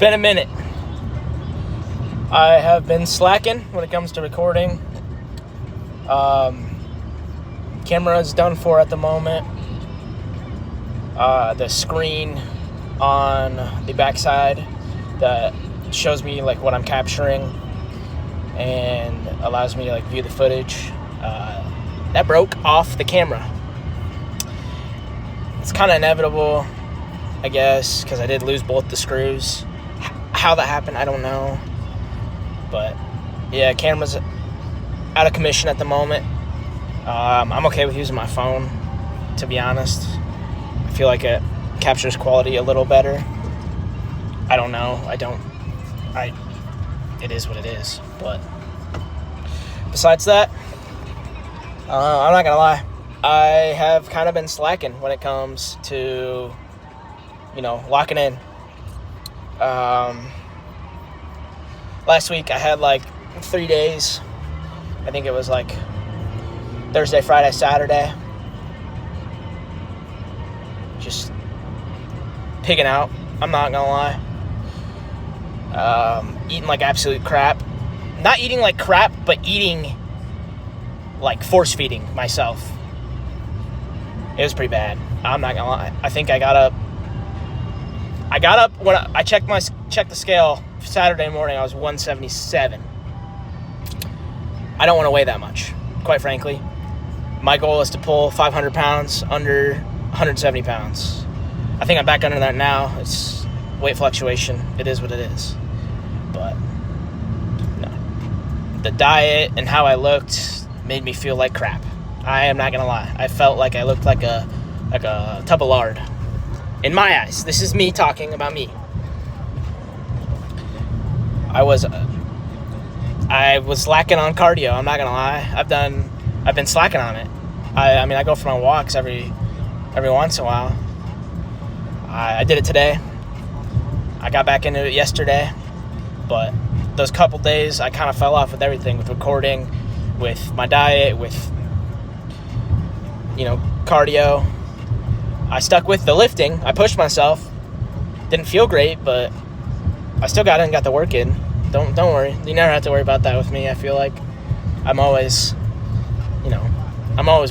been a minute. I have been slacking when it comes to recording. Camera is done for at the moment. The screen on the backside that shows me like what I'm capturing and allows me to like view the footage. That broke off the camera. It's kind of inevitable, I guess, because I did lose both the screws. How that happened, I don't know. But yeah, camera's out of commission at the moment. I'm okay with using my phone, to be honest. I feel like it captures quality a little better. I don't know. It is what it is. But besides that, I'm not gonna lie. I have kind of been slacking when it comes to, locking in. Last week I had like 3 days. I think it was like Thursday, Friday, Saturday. Just pigging out. I'm not gonna lie. Eating like absolute crap. Not eating like crap, but eating like force feeding myself. It was pretty bad. I'm not gonna lie. I think I got up when I checked the scale Saturday morning. I was 177. I don't want to weigh that much, quite frankly. My goal is to pull 500 pounds under 170 pounds. I think I'm back under that now. It's weight fluctuation. It is what it is. But no, the diet and how I looked made me feel like crap. I am not gonna lie. I felt like I looked like a tub of lard. In my eyes. This is me talking about me. I was lacking on cardio. I'm not gonna lie. I've been slacking on it. I mean, I go for my walks every once in a while. I did it today. I got back into it yesterday, but those couple days I kind of fell off with everything, with recording, with my diet, with cardio. I stuck with the lifting. I pushed myself. Didn't feel great, but I still got the work in. Don't worry. You never have to worry about that with me. I feel like I'm always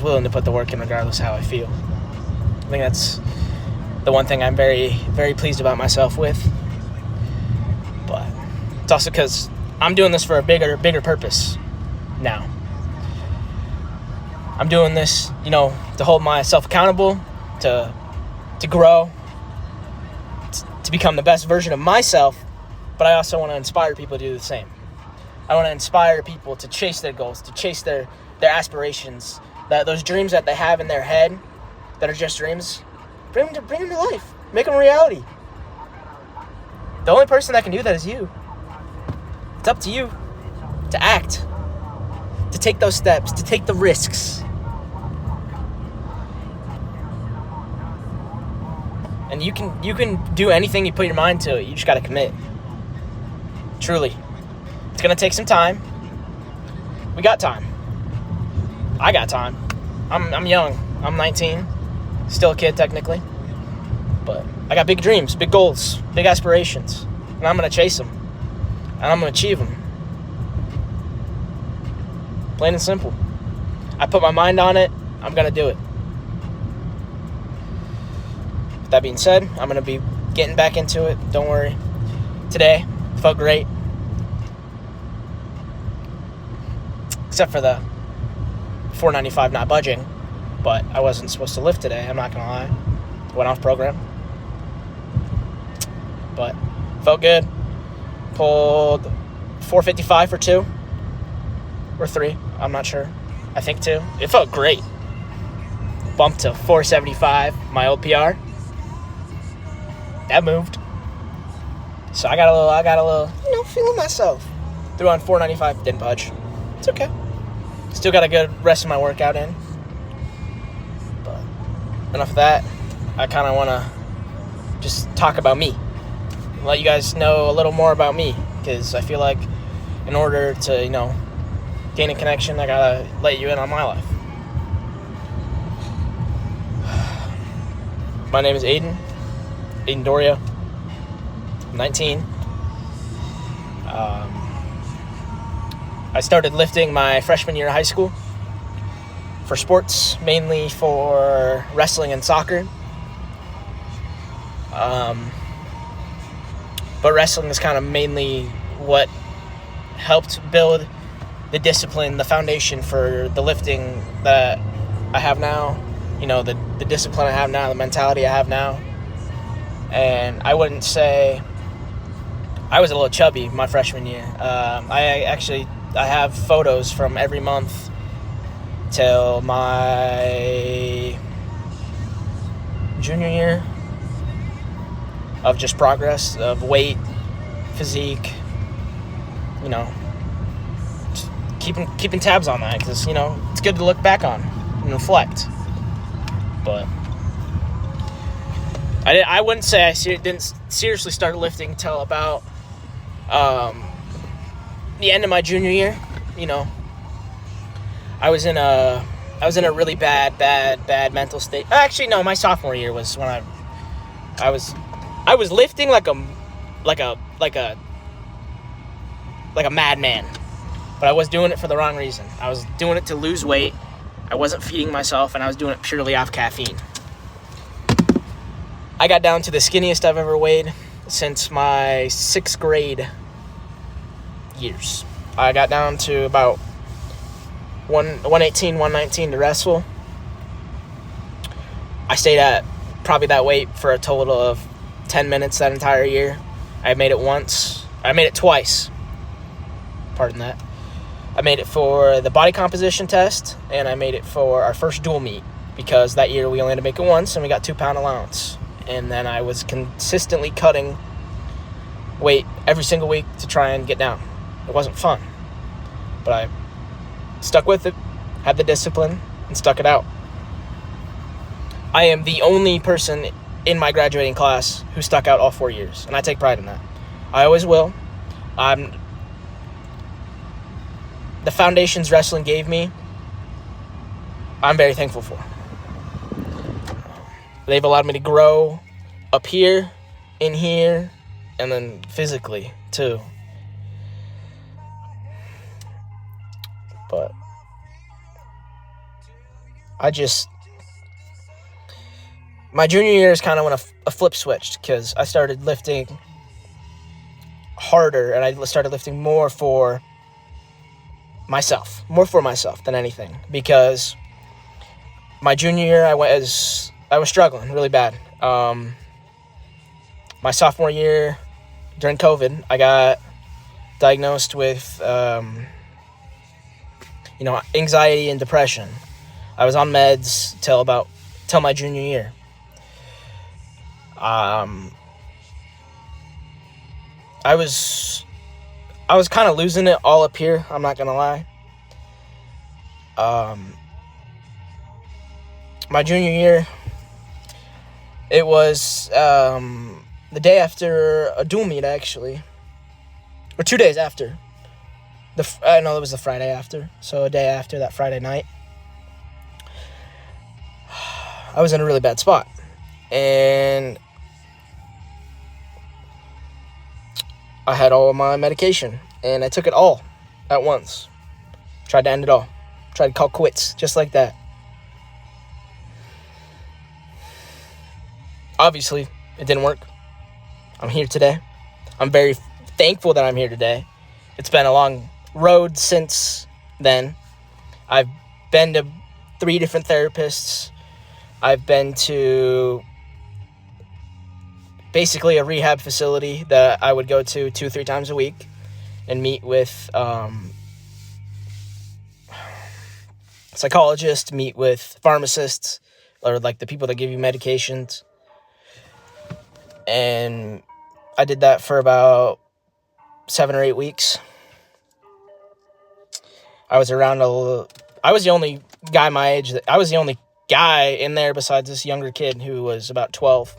willing to put the work in regardless of how I feel. I think that's the one thing I'm very, very pleased about myself with. But it's also because I'm doing this for a bigger purpose now. I'm doing this, to hold myself accountable, to grow, to become the best version of myself, but I also want to inspire people to do the same. I want to inspire people to chase their goals, to chase their aspirations, those dreams that they have in their head that are just dreams. Bring them to life. Make them a reality. The only person that can do that is you. It's up to you to act, to take those steps, to take the risks. And you can do anything you put your mind to. You just got to commit. Truly. It's going to take some time. We got time. I got time. I'm young. I'm 19. Still a kid technically. But I got big dreams, big goals, big aspirations. And I'm going to chase them. And I'm going to achieve them. Plain and simple. I put my mind on it. I'm going to do it. With that being said, I'm going to be getting back into it. Don't worry. Today felt great. Except for the 495 not budging. But I wasn't supposed to lift today. I'm not going to lie. Went off program. But felt good. Pulled 455 for 2 or 3. I'm not sure. I think 2. It felt great. Bumped to 475, my old PR. That moved. So I got a little, feeling myself. Threw on 495, didn't budge. It's okay. Still got a good rest of my workout in. But enough of that. I kind of want to just talk about me. Let you guys know a little more about me. Because I feel like in order to, gain a connection, I got to let you in on my life. My name is Aiden Doria. I'm 19. I started lifting my freshman year of high school for sports, mainly for wrestling and soccer. But wrestling is kind of mainly what helped build the discipline, the foundation for the lifting that I have now. You know, the discipline I have now, the mentality I have now. And I wouldn't say I was a little chubby my freshman year. I have photos from every month till my junior year of just progress, of weight, physique, you know, just keeping tabs on that, because, you know, it's good to look back on and reflect. But I wouldn't say I didn't seriously start lifting until about the end of my junior year. You know, I was in a really bad mental state. Actually, no, my sophomore year was when I was lifting like a madman, but I was doing it for the wrong reason. I was doing it to lose weight. I wasn't feeding myself, and I was doing it purely off caffeine. I got down to the skinniest I've ever weighed since my 6th grade years. I got down to about 118, 119 to wrestle. I stayed at probably that weight for a total of 10 minutes that entire year. I made it once. I made it twice. Pardon that. I made it for the body composition test, and I made it for our first dual meet, because that year we only had to make it once, and we got 2-pound allowance. And then I was consistently cutting weight every single week to try and get down. It wasn't fun, but I stuck with it, had the discipline, and stuck it out. I am the only person in my graduating class who stuck out all 4 years, and I take pride in that. I always will. The foundations wrestling gave me, I'm very thankful for. They've allowed me to grow up here, in here, and then physically too. But my junior year is kind of when a flip switched, because I started lifting harder, and I started lifting more for myself than anything, because my junior year I was struggling really bad. My sophomore year, during COVID, I got diagnosed with anxiety and depression. I was on meds till my junior year. I was kind of losing it all up here, I'm not gonna lie. My junior year, it was the day after a dual meet, actually, or 2 days after. I know it was the Friday after, so a day after that Friday night, I was in a really bad spot, and I had all of my medication, and I took it all at once. Tried to end it all. Tried to call quits, just like that. Obviously, it didn't work. I'm here today. I'm very thankful that I'm here today. It's been a long road since then. I've been to 3 different therapists. I've been to basically a rehab facility that I would go to 2-3 times a week and meet with psychologists, meet with pharmacists, or like the people that give you medications. And I did that for about 7 or 8 weeks. I was the only guy my age. I was the only guy in there besides this younger kid who was about 12.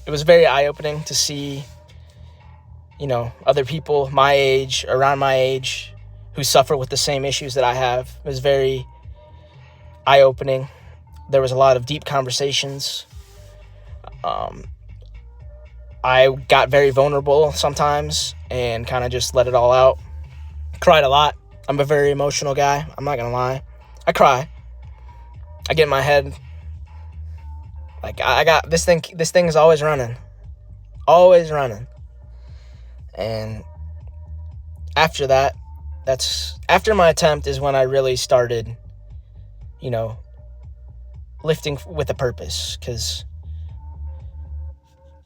It was very eye-opening to see, other people my age, around my age, who suffer with the same issues that I have. It was very eye-opening. There was a lot of deep conversations. I got very vulnerable sometimes and kind of just let it all out. Cried a lot. I'm a very emotional guy. I'm not going to lie. I cry. I get in my head. Like, I got this thing is always running. Always running. And after that, after my attempt is when I really started, lifting with a purpose, because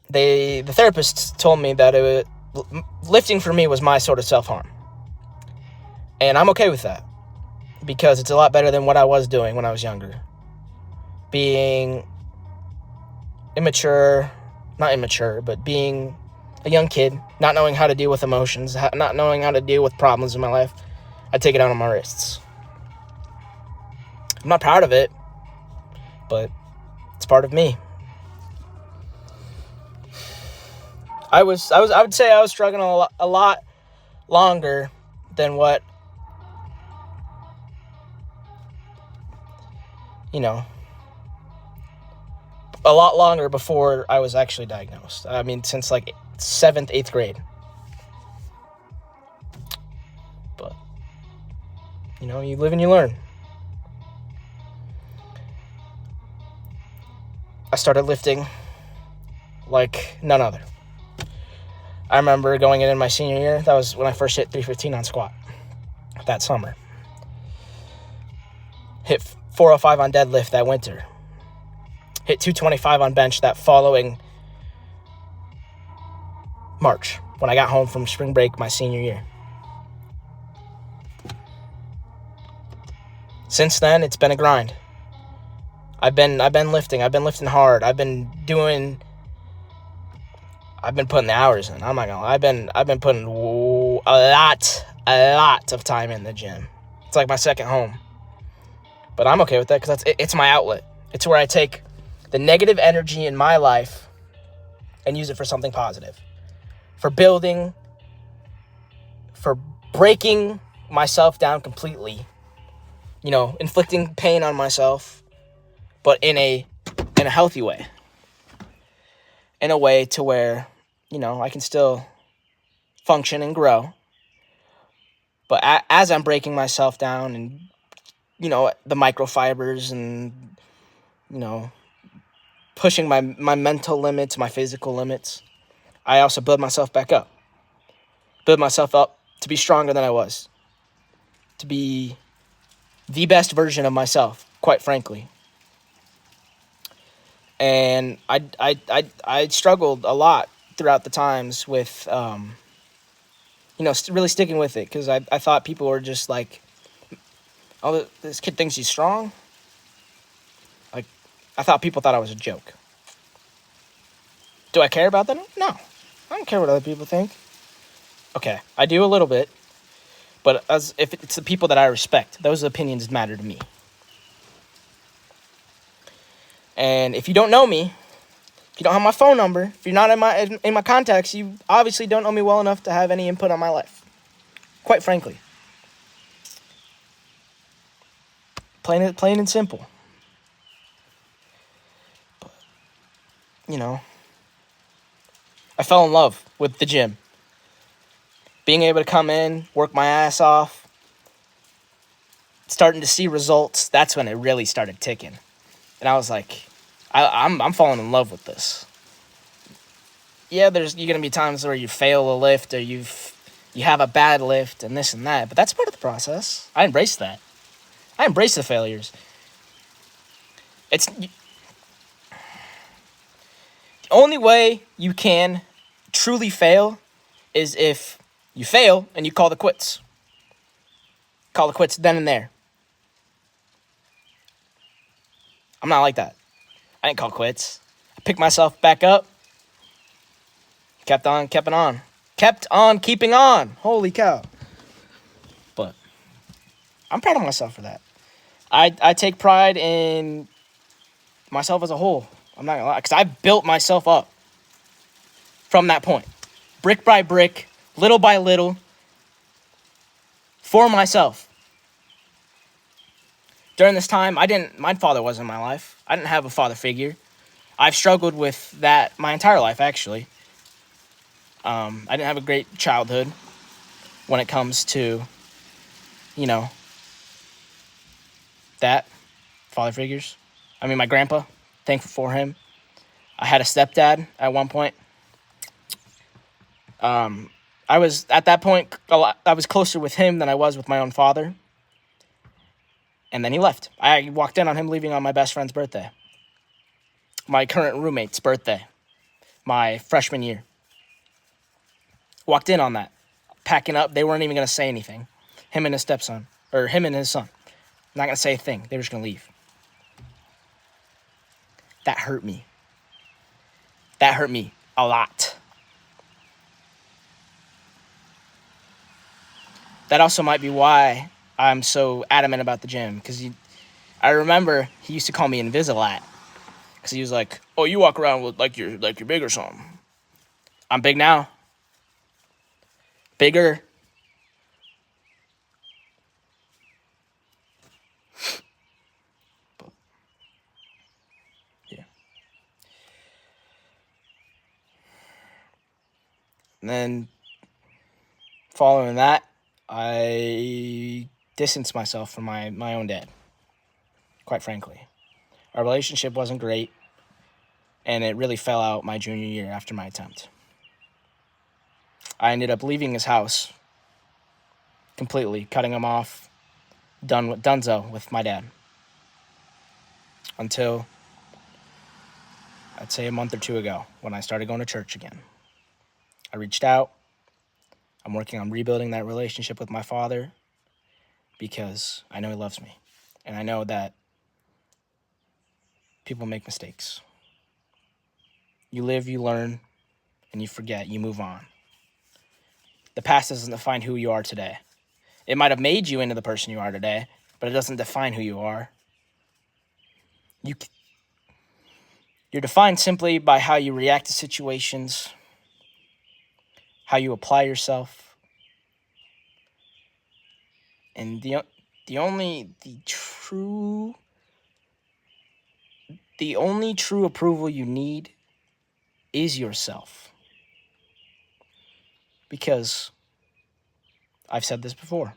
the therapist told me that lifting for me was my sort of self-harm. And I'm okay with that, because it's a lot better than what I was doing when I was younger. Being not immature, but being a young kid, not knowing how to deal with emotions, not knowing how to deal with problems in my life, I take it out on my wrists. I'm not proud of it, but it's part of me. I would say I was struggling a lot longer than what, a lot longer before I was actually diagnosed. I mean, since like 7th, 8th grade. But, you live and you learn. I started lifting like none other. I remember going in my senior year. That was when I first hit 315 on squat that summer. Hit 405 on deadlift that winter. Hit 225 on bench that following March when I got home from spring break my senior year. Since then, it's been a grind. I've been lifting. I've been lifting hard. I've been putting the hours in. I'm not gonna lie. I've been putting a lot of time in the gym. It's like my second home. But I'm okay with that, because it's my outlet. It's where I take the negative energy in my life and use it for something positive. For building, for breaking myself down completely. Inflicting pain on myself, but in a healthy way. In a way to where, I can still function and grow. But as I'm breaking myself down and, the microfibers and, pushing my mental limits, my physical limits, I also build myself back up. Build myself up to be stronger than I was. To be the best version of myself, quite frankly. And I struggled a lot throughout the times with, really sticking with it, because I thought people were just like, oh, this kid thinks he's strong. Like, I thought people thought I was a joke. Do I care about that? No. I don't care what other people think. Okay, I do a little bit. But if it's the people that I respect, those opinions matter to me. And if you don't know me, if you don't have my phone number, if you're not in my contacts, you obviously don't know me well enough to have any input on my life. Quite frankly. Plain and simple. But, I fell in love with the gym. Being able to come in, work my ass off, starting to see results, that's when it really started ticking. And I was like, I'm falling in love with this. Yeah, you're going to be times where you fail a lift, or you have a bad lift and this and that, but that's part of the process. I embrace that. I embrace the failures. The only way you can truly fail is if you fail and you call the quits. Call the quits then and there. I'm not like that. I didn't call quits. I picked myself back up. Kept on keeping on. Holy cow. But I'm proud of myself for that. I take pride in myself as a whole. I'm not gonna lie, because I built myself up from that point. Brick by brick, little by little, for myself. During this time, my father wasn't in my life. I didn't have a father figure. I've struggled with that my entire life, actually. I didn't have a great childhood when it comes to, you know, that, father figures. I mean, my grandpa, thankful for him. I had a stepdad at one point. I was, at that point, I was closer with him than I was with my own father. And then he left. I walked in on him leaving on my best friend's birthday. My current roommate's birthday. My freshman year. Walked in on that. Packing up. They weren't even going to say anything. Him and his stepson. Or him and his son. Not going to say a thing. They were just going to leave. That hurt me. That hurt me a lot. That also might be why I'm so adamant about the gym. Because I remember he used to call me Invisilat. Because he was like, oh, you walk around with like you're big or something. I'm big now. Bigger. But, yeah. And then following that, I distanced myself from my own dad. Quite frankly. Our relationship wasn't great. And it really fell out my junior year after my attempt. I ended up leaving his house completely, cutting him off, donezo with my dad. Until, I'd say a month or two ago, when I started going to church again. I reached out. I'm working on rebuilding that relationship with my father because I know he loves me. And I know that people make mistakes. You live, you learn, and you forget, you move on. The past doesn't define who you are today. It might have made you into the person you are today, but it doesn't define who you are. You're defined simply by how you react to situations, how you apply yourself, and the only true approval you need is yourself. Because I've said this before.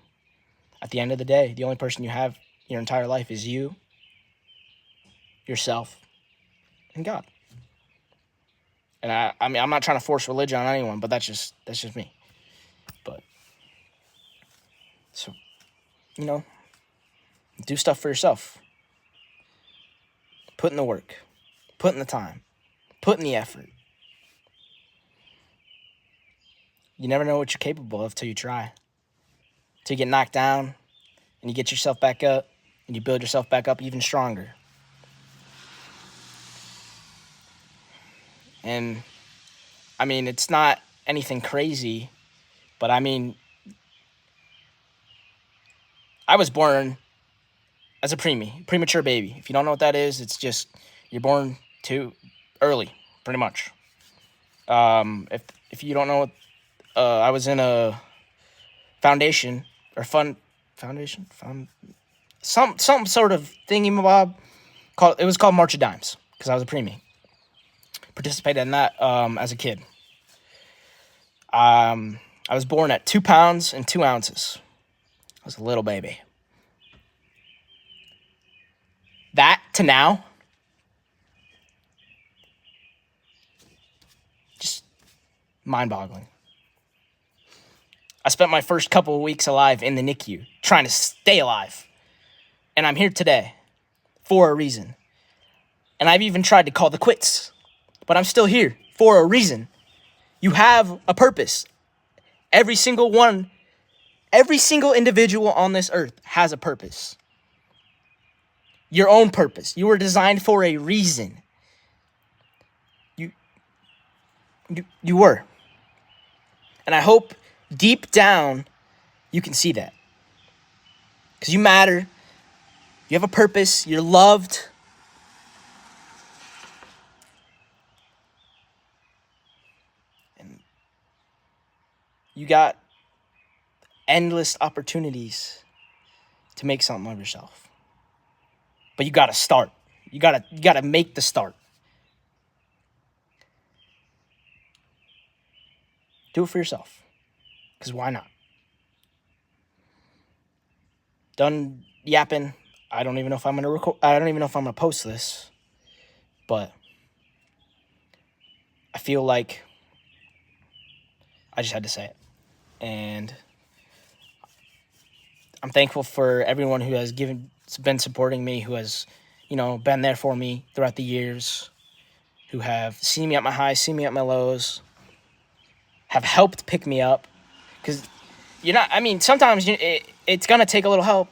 At the end of the day, the only person you have your entire life is you, yourself, and God. And I mean, I'm not trying to force religion on anyone, but that's just me. But so, do stuff for yourself. Put in the work. Put in the time. Put in the effort. You never know what you're capable of till you try. Till you get knocked down and you get yourself back up and you build yourself back up even stronger. And I mean, it's not anything crazy, but I mean, I was born as a premature baby. If you don't know what that is, it's just you're born too early, pretty much. If you don't know, I was in a foundation or some sort of thingy-mabob called. It was called March of Dimes because I was a preemie. Participated in that as a kid. I was born at 2 pounds and 2 ounces. I was a little baby. That to now, just mind-boggling. I spent my first couple of weeks alive in the NICU, trying to stay alive. And I'm here today for a reason. And I've even tried to call the quits, but I'm still here for a reason. You have a purpose. Every single individual on this earth has a purpose. Your own purpose. You were designed for a reason. You were. And I hope deep down you can see that. Because you matter. You have a purpose. You're loved. And you got endless opportunities to make something of yourself. But you got to start. You got to make the start. Do it for yourself. Because why not? Done yapping. I don't even know if I'm going to record. I don't even know if I'm going to post this. But I feel like I just had to say it. And I'm thankful for everyone who has been supporting me, who has, been there for me throughout the years, who have seen me at my highs, seen me at my lows, have helped pick me up. Because sometimes it's going to take a little help.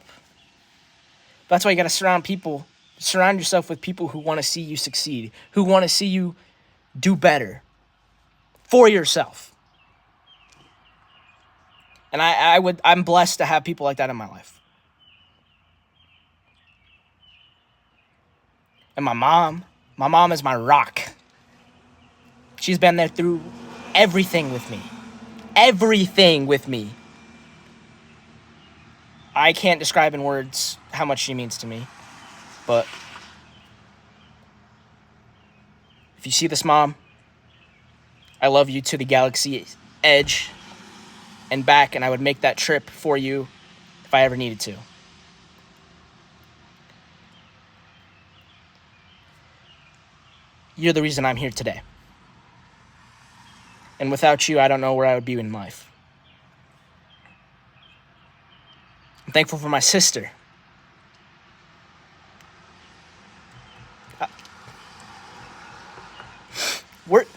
That's why you got to surround yourself with people who want to see you succeed, who want to see you do better for yourself. And I'm blessed to have people like that in my life. And my mom is my rock. She's been there through everything with me. Everything with me. I can't describe in words how much she means to me. But if you see this, Mom, I love you to the galaxy edge and back, and I would make that trip for you if I ever needed to. You're the reason I'm here today. And without you, I don't know where I would be in life. I'm thankful for my sister.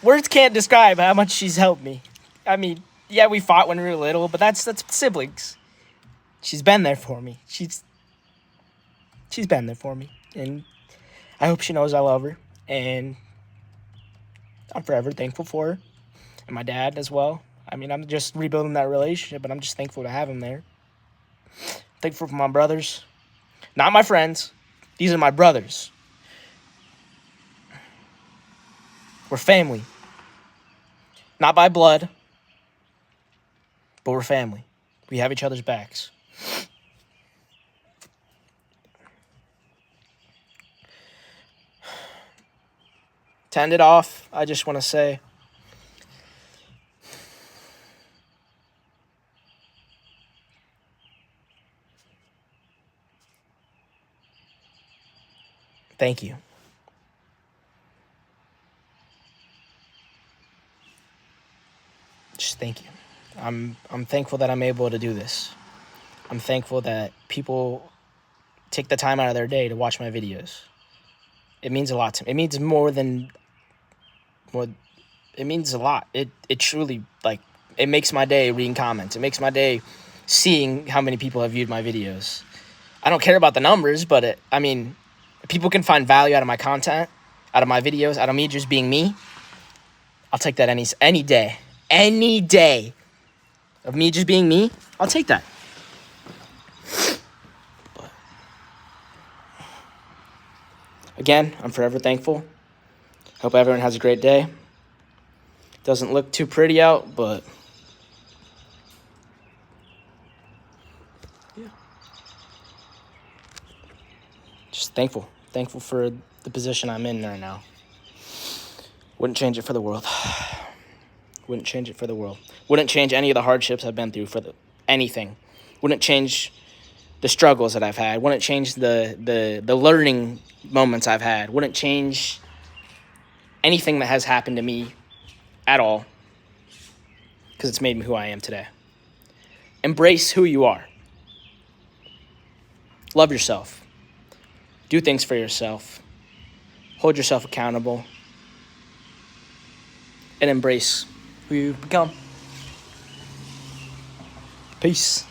Words can't describe how much she's helped me. I mean, yeah, we fought when we were little, but that's siblings. She's been there for me. She's been there for me. And I hope she knows I love her. And I'm forever thankful for her. And my dad as well. I mean, I'm just rebuilding that relationship, but I'm just thankful to have him there. Thankful for my brothers. Not my friends. These are my brothers. We're family. Not by blood, but we're family. We have each other's backs. To end it off, I just want to say, thank you. Just thank you. I'm thankful that I'm able to do this. I'm thankful that people take the time out of their day to watch my videos. It means a lot to me. It means it means a lot. It truly, it makes my day reading comments. It makes my day seeing how many people have viewed my videos. I don't care about the numbers, but people can find value out of my content, out of my videos, out of me just being me. I'll take that any day. Any day of me just being me, I'll take that. But again, I'm forever thankful. Hope everyone has a great day. Doesn't look too pretty out, but yeah. Just thankful. Thankful for the position I'm in right now. Wouldn't change it for the world. Wouldn't change it for the world. Wouldn't change any of the hardships I've been through for anything. Wouldn't change the struggles that I've had. Wouldn't change the learning moments I've had. Wouldn't change anything that has happened to me at all. Because it's made me who I am today. Embrace who you are. Love yourself. Do things for yourself. Hold yourself accountable. And embrace who you become. Peace.